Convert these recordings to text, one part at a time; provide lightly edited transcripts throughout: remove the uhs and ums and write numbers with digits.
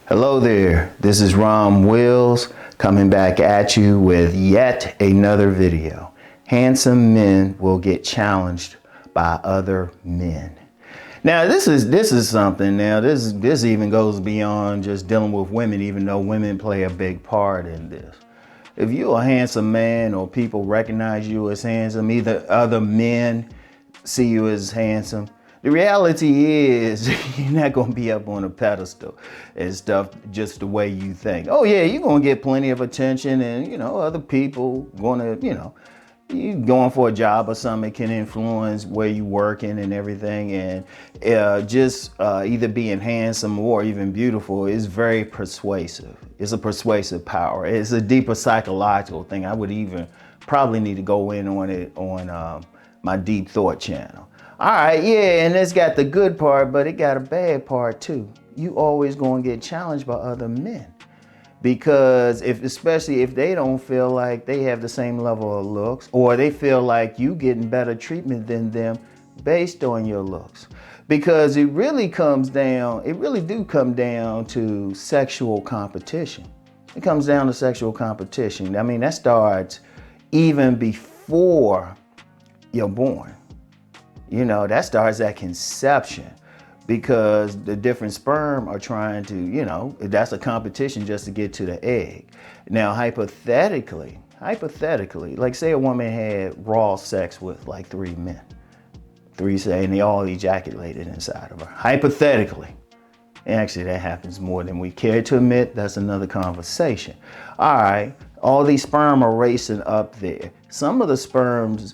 Hello there, this is Rom Wills coming back at you with yet another video. Handsome men will get challenged by other men. Now this is something. Now this even goes beyond just dealing with women, even though women play a big part in this. If you're a handsome man or people recognize you as handsome, either other men see you as handsome, the reality is you're not going to be up on a pedestal and stuff just the way you think. Oh yeah, you're going to get plenty of attention, and other people going to, you going for a job or something, it can influence where you working and everything. And either being handsome or even beautiful is very persuasive. It's a persuasive power. It's a deeper psychological thing. I would even probably need to go in on it on my Deep Thought channel. All right, yeah, and it's got the good part, but it got a bad part too. You always going to get challenged by other men. Because especially if they don't feel like they have the same level of looks, or they feel like you getting better treatment than them based on your looks. Because it really do come down to sexual competition. It comes down to sexual competition. I mean, that starts even before you're born. That starts at conception. Because the different sperm are trying to, that's a competition just to get to the egg. Now, hypothetically, like say a woman had raw sex with like 3 men, and they all ejaculated inside of her. Hypothetically. Actually, that happens more than we care to admit. That's another conversation. All right, all these sperm are racing up there. Some of the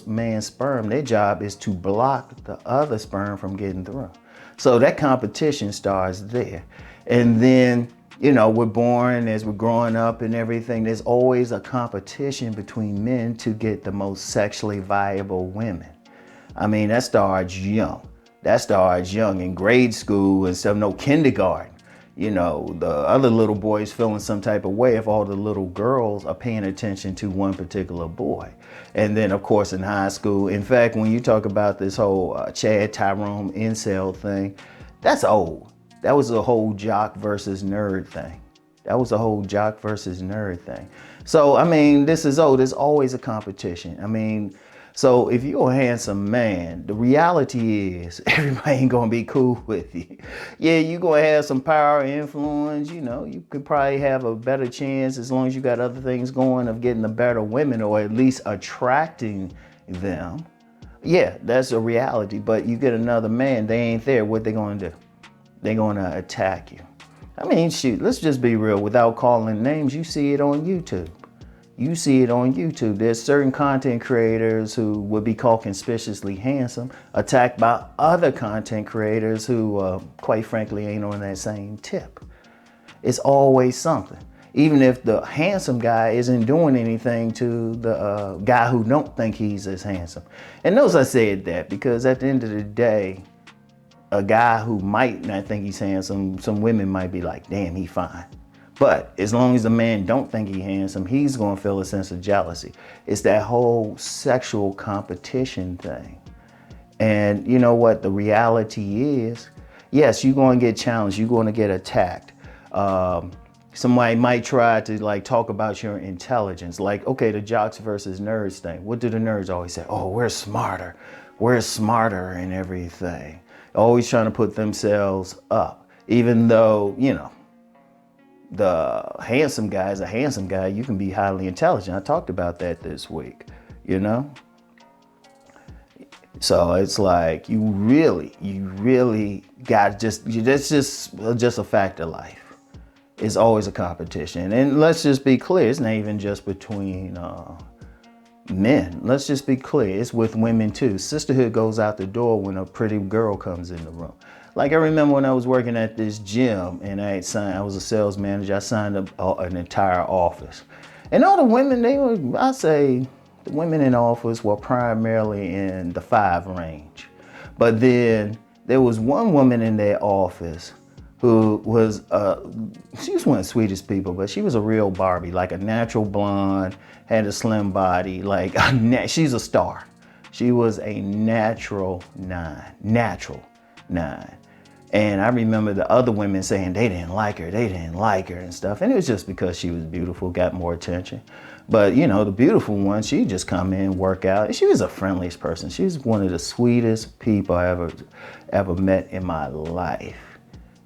man's sperm, their job is to block the other sperm from getting through. So that competition starts there. And then, we're born, as we're growing up and everything, there's always a competition between men to get the most sexually viable women. I mean, that starts young. In grade school and stuff, no kindergarten. The other little boys feeling some type of way if all the little girls are paying attention to one particular boy. And then, of course, in high school, in fact, when you talk about this whole Chad Tyrone incel thing, that's old. That was a whole jock versus nerd thing. So, I mean, this is old. There's always a competition. I mean, so if you're a handsome man, the reality is everybody ain't gonna be cool with you. Yeah, you're gonna have some power and influence, you could probably have a better chance as long as you got other things going of getting the better women or at least attracting them. Yeah, that's a reality, but you get another man, they ain't there, what they gonna do? They're gonna attack you. I mean, shoot, let's just be real, without calling names, you see it on YouTube. There's certain content creators who would be called conspicuously handsome, attacked by other content creators who, quite frankly, ain't on that same tip. It's always something. Even if the handsome guy isn't doing anything to the guy who don't think he's as handsome. And notice I said that because at the end of the day, a guy who might not think he's handsome, some women might be like, damn, he fine. But as long as the man don't think he's handsome, he's going to feel a sense of jealousy. It's that whole sexual competition thing. And you know what? The reality is, yes, you're going to get challenged. You're going to get attacked. Somebody might try to talk about your intelligence. Like, okay, the jocks versus nerds thing. What do the nerds always say? Oh, we're smarter and everything. Always trying to put themselves up. Even though, the handsome guy is a handsome guy. You can be highly intelligent. I talked about that this week, So it's like you really got that's just a fact of life. It's always a competition. And let's just be clear, it's not even just between men. Let's just be clear, it's with women too. Sisterhood goes out the door when a pretty girl comes in the room. Like I remember when I was working at this gym and I was a sales manager, I signed up an entire office. And all the women, the women in the office were primarily in the 5 range. But then there was one woman in their office who was, she was one of the sweetest people, but she was a real Barbie, like a natural blonde, had a slim body, she's a star. She was a natural 9. And I remember the other women saying they didn't like her and stuff. And it was just because she was beautiful, got more attention. But you know, the beautiful one, she just come in, work out. And she was the friendliest person. She was one of the sweetest people I ever met in my life.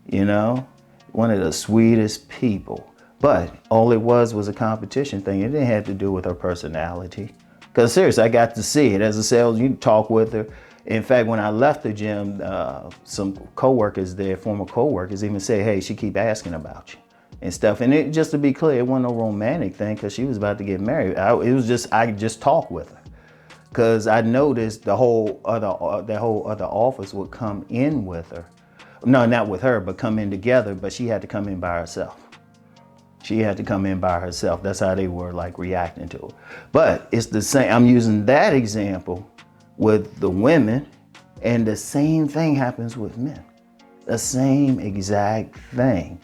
You know, one of the sweetest people. But all it was a competition thing. It didn't have to do with her personality. Because seriously, I got to see it. As a sales, you talk with her. In fact, when I left the gym, some coworkers there, former coworkers, even say, hey, she keep asking about you and stuff. And it, just to be clear, it wasn't no romantic thing because she was about to get married. I just talked with her because I noticed that whole other office would come in with her. No, not with her, but come in together. But she had to come in by herself. She had to come in by herself. That's how they were like reacting to it. But it's the same. I'm using that example with the women, and the same thing happens with men. The same exact thing,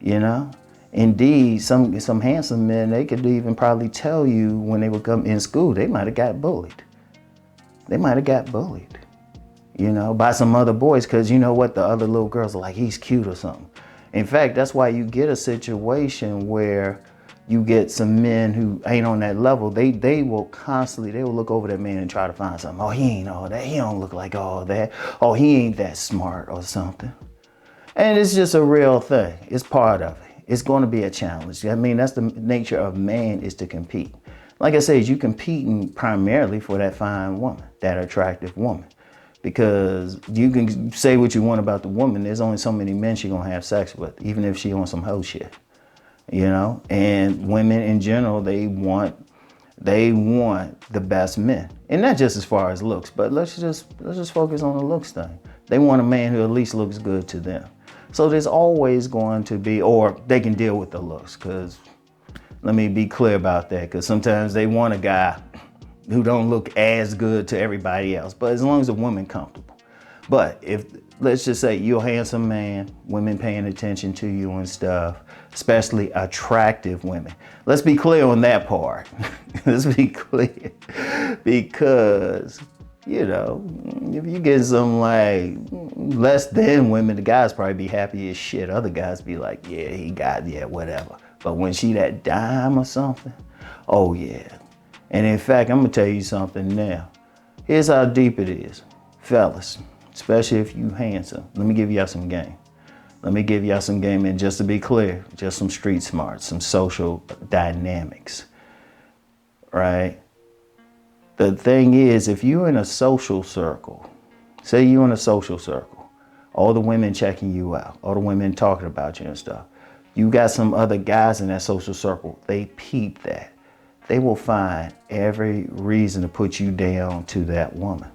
you know? Indeed, some handsome men, they could even probably tell you when they would come in school, they might have got bullied. They might have got bullied, you know, by some other boys, because you know what? The other little girls are like, he's cute or something. In fact, that's why you get a situation where you get some men who ain't on that level. They will look over that man and try to find something. Oh, he ain't all that. He don't look like all that. Oh, he ain't that smart or something. And it's just a real thing. It's part of it. It's going to be a challenge. I mean, that's the nature of man, is to compete. Like I said, you competing primarily for that fine woman, that attractive woman. Because you can say what you want about the woman. There's only so many men she's going to have sex with, even if she on some hoe shit. You know, and women in general, they want the best men, and not just as far as looks, but let's just focus on the looks thing. They want a man who at least looks good to them. So there's always going to be, or they can deal with the looks, because let me be clear about that, because sometimes they want a guy who don't look as good to everybody else, but as long as the woman comfortable. But if, let's just say you're a handsome man, women paying attention to you and stuff, especially attractive women. Let's be clear on that part. Let's be clear. Because, you know, if you get some like less than women, the guys probably be happy as shit. Other guys be like, yeah, whatever. But when she that dime or something, oh yeah. And in fact, I'm gonna tell you something now. Here's how deep it is. Fellas, especially if you handsome, let me give y'all some game. And just to be clear, just some street smarts, some social dynamics, right? The thing is, if you're in a social circle, say you're in a social circle, all the women checking you out, all the women talking about you and stuff, you got some other guys in that social circle, they peep that. They will find every reason to put you down to that woman.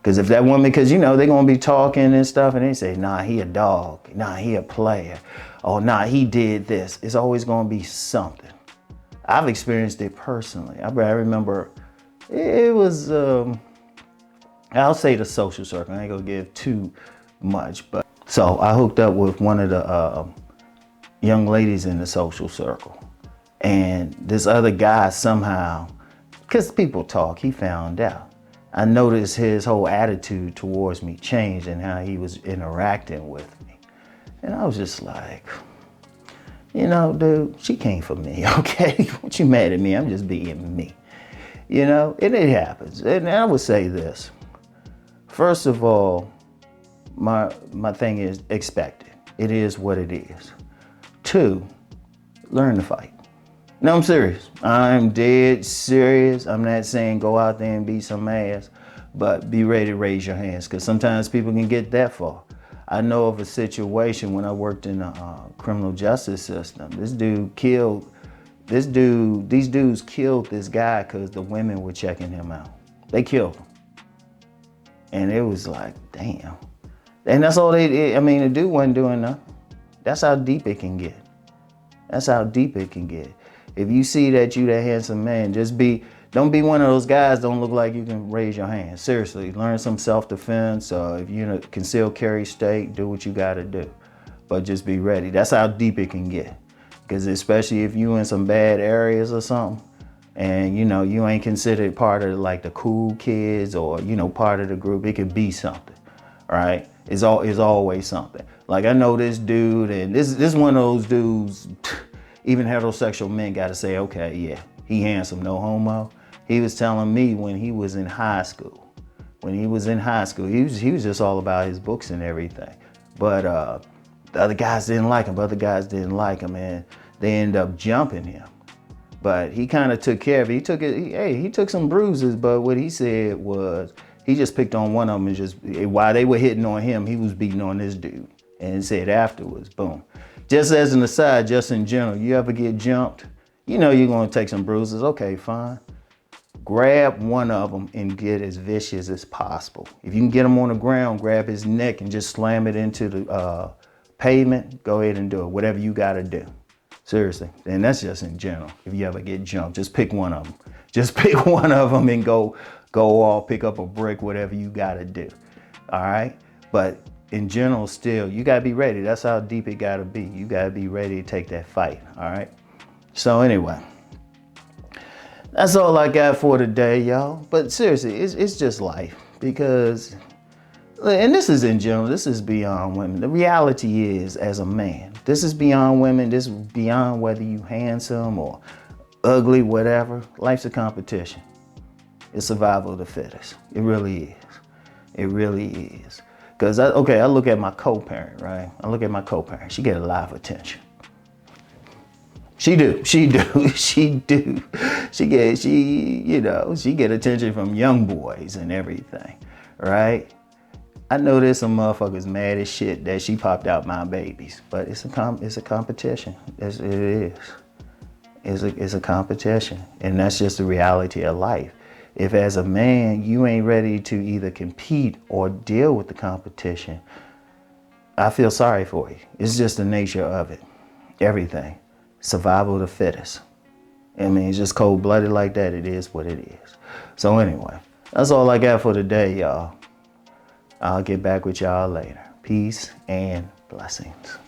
Because if that woman, because you know, they're going to be talking and stuff, and they say, nah, he a dog. Nah, he a player. Oh, nah, he did this. It's always going to be something. I've experienced it personally. I remember it was, I'll say the social circle. I ain't going to give too much. But so I hooked up with one of the young ladies in the social circle. And this other guy somehow, because people talk, he found out. I noticed his whole attitude towards me changed and how he was interacting with me. And I was just like, you know, dude, she came for me, okay? What you mad at me? I'm just being me. You know, and it happens. And I would say this. First of all, my thing is expect it. It is what it is. 2, learn to fight. No, I'm serious. I'm dead serious. I'm not saying go out there and beat some ass, but be ready to raise your hands, because sometimes people can get that far. I know of a situation when I worked in the criminal justice system. These dudes killed this guy because the women were checking him out. They killed him. And it was like, damn. And that's all they did. I mean, the dude wasn't doing nothing. That's how deep it can get. If you see that you that handsome man, don't be one of those guys don't look like you can raise your hand. Seriously, learn some self-defense. If you conceal carry state, do what you gotta do. But just be ready. That's how deep it can get. Because especially if you in some bad areas or something, and you ain't considered part of like the cool kids or part of the group, it could be something, right? It's always something. Like I know this dude, and this is one of those dudes, even heterosexual men gotta say, okay, yeah, he handsome, no homo. He was telling me when he was in high school. When he was in high school, he was just all about his books and everything. But the other guys didn't like him. And they ended up jumping him. But he kind of took care of it. He took some bruises, but what he said was he just picked on one of them and just, while they were hitting on him, he was beating on this dude. And said afterwards, boom. Just as an aside, just in general, you ever get jumped, you know you're gonna take some bruises, okay, fine. Grab one of them and get as vicious as possible. If you can get him on the ground, grab his neck and just slam it into the pavement, go ahead and do it, whatever you gotta do. Seriously, and that's just in general. If you ever get jumped, just pick one of them. Just pick one of them and go off, pick up a brick, whatever you gotta do, all right? But in general, still, you gotta be ready. That's how deep it gotta be. You gotta be ready to take that fight, all right? So anyway, that's all I got for today, y'all. But seriously, it's just life, because, and this is in general, this is beyond women. The reality is, as a man, this is beyond women, this is beyond whether you handsome or ugly, whatever. Life's a competition. It's survival of the fittest. It really is. It really is. Because, I look at my co-parent, right? I look at my co-parent. She get a lot of attention. She get attention from young boys and everything, right? I know there's some motherfuckers mad as shit that she popped out my babies, but it's a competition. It is. It's a competition, and that's just the reality of life. If as a man, you ain't ready to either compete or deal with the competition, I feel sorry for you. It's just the nature of it. Everything. Survival of the fittest. I mean, it's just cold-blooded like that. It is what it is. So anyway, that's all I got for today, y'all. I'll get back with y'all later. Peace and blessings.